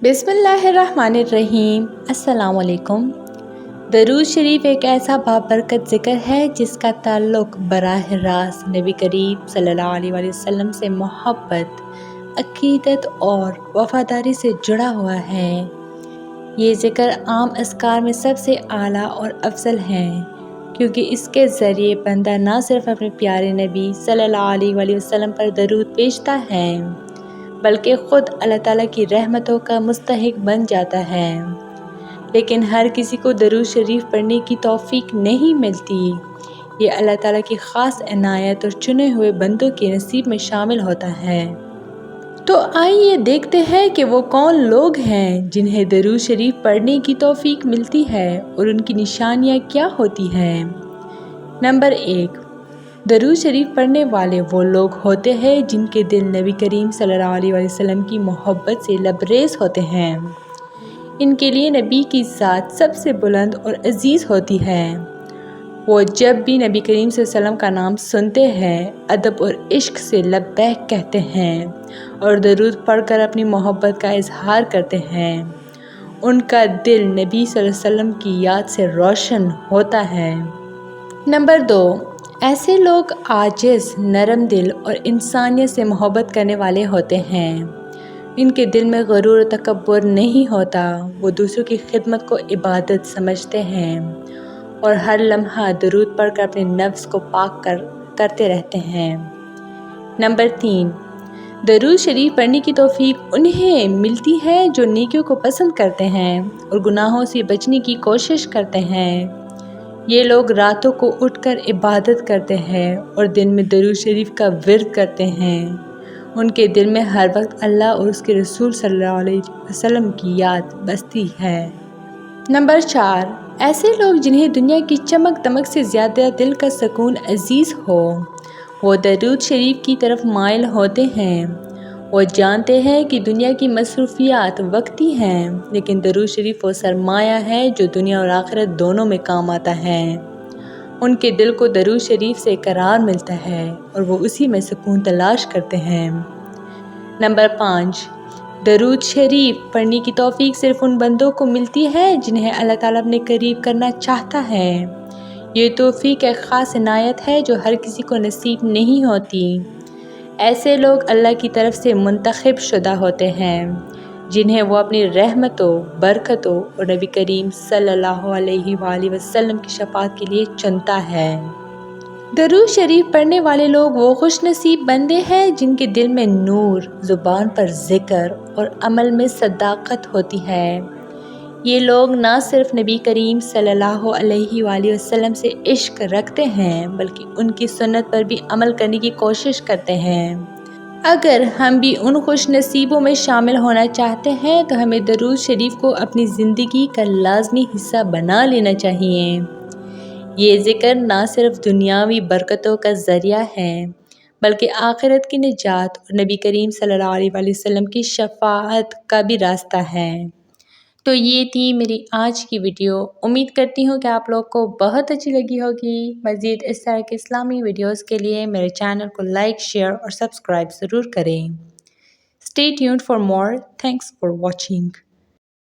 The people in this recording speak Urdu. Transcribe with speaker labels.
Speaker 1: بسم اللہ الرحمن الرحیم۔ السلام علیکم۔ درود شریف ایک ایسا بابرکت ذکر ہے جس کا تعلق براہ راست نبی کریم صلی اللہ علیہ وسلم سے محبت، عقیدت اور وفاداری سے جڑا ہوا ہے۔ یہ ذکر عام اذکار میں سب سے اعلیٰ اور افضل ہے، کیونکہ اس کے ذریعے بندہ نہ صرف اپنے پیارے نبی صلی اللہ علیہ وسلم پر درود بھیجتا ہے بلکہ خود اللہ تعالیٰ کی رحمتوں کا مستحق بن جاتا ہے۔ لیکن ہر کسی کو درود شریف پڑھنے کی توفیق نہیں ملتی۔ یہ اللہ تعالیٰ کی خاص عنایت اور چنے ہوئے بندوں کے نصیب میں شامل ہوتا ہے۔ تو آئیے دیکھتے ہیں کہ وہ کون لوگ ہیں جنہیں درود شریف پڑھنے کی توفیق ملتی ہے اور ان کی نشانیاں کیا ہوتی ہیں۔ نمبر 1، درود شریف پڑھنے والے وہ لوگ ہوتے ہیں جن کے دل نبی کریم صلی اللہ علیہ وسلم کی محبت سے لبریز ہوتے ہیں۔ ان کے لیے نبی کی ذات سب سے بلند اور عزیز ہوتی ہے۔ وہ جب بھی نبی کریم صلی اللہ علیہ وسلم کا نام سنتے ہیں ادب اور عشق سے لبیک کہتے ہیں اور درود پڑھ کر اپنی محبت کا اظہار کرتے ہیں۔ ان کا دل نبی صلی اللہ علیہ وسلم کی یاد سے روشن ہوتا ہے۔ نمبر 2، ایسے لوگ عاجز، نرم دل اور انسانیت سے محبت کرنے والے ہوتے ہیں۔ ان کے دل میں غرور و تکبر نہیں ہوتا۔ وہ دوسروں کی خدمت کو عبادت سمجھتے ہیں اور ہر لمحہ درود پڑھ کر اپنے نفس کو پاک کرتے رہتے ہیں۔ نمبر 3، درود شریف پڑھنے کی توفیق انہیں ملتی ہے جو نیکیوں کو پسند کرتے ہیں اور گناہوں سے بچنے کی کوشش کرتے ہیں۔ یہ لوگ راتوں کو اٹھ کر عبادت کرتے ہیں اور دن میں درود شریف کا ورد کرتے ہیں۔ ان کے دل میں ہر وقت اللہ اور اس کے رسول صلی اللہ علیہ وسلم کی یاد بستی ہے۔ نمبر 4، ایسے لوگ جنہیں دنیا کی چمک دمک سے زیادہ دل کا سکون عزیز ہو، وہ درود شریف کی طرف مائل ہوتے ہیں۔ وہ جانتے ہیں کہ دنیا کی مصروفیات وقتی ہیں، لیکن درود شریف وہ سرمایہ ہے جو دنیا اور آخرت دونوں میں کام آتا ہے۔ ان کے دل کو درود شریف سے قرار ملتا ہے اور وہ اسی میں سکون تلاش کرتے ہیں۔ نمبر 5، درود شریف پڑھنے کی توفیق صرف ان بندوں کو ملتی ہے جنہیں اللہ تعالیٰ اپنے قریب کرنا چاہتا ہے۔ یہ توفیق ایک خاص عنایت ہے جو ہر کسی کو نصیب نہیں ہوتی۔ ایسے لوگ اللہ کی طرف سے منتخب شدہ ہوتے ہیں جنہیں وہ اپنی رحمتوں، برکتوں اور نبی کریم صلی اللہ علیہ وآلہ وسلم کی شفاعت کے لیے چنتا ہے۔ درود شریف پڑھنے والے لوگ وہ خوش نصیب بندے ہیں جن کے دل میں نور، زبان پر ذکر اور عمل میں صداقت ہوتی ہے۔ یہ لوگ نہ صرف نبی کریم صلی اللہ علیہ وآلہ وسلم سے عشق رکھتے ہیں بلکہ ان کی سنت پر بھی عمل کرنے کی کوشش کرتے ہیں۔ اگر ہم بھی ان خوش نصیبوں میں شامل ہونا چاہتے ہیں تو ہمیں درود شریف کو اپنی زندگی کا لازمی حصہ بنا لینا چاہیے۔ یہ ذکر نہ صرف دنیاوی برکتوں کا ذریعہ ہے بلکہ آخرت کی نجات اور نبی کریم صلی اللہ علیہ وآلہ وسلم کی شفاعت کا بھی راستہ ہے۔ تو یہ تھی میری آج کی ویڈیو۔ امید کرتی ہوں کہ آپ لوگ کو بہت اچھی لگی ہوگی۔ مزید اس طرح کے اسلامی ویڈیوز کے لیے میرے چینل کو لائک، شیئر اور سبسکرائب ضرور کریں۔ Stay tuned for more. Thanks for watching.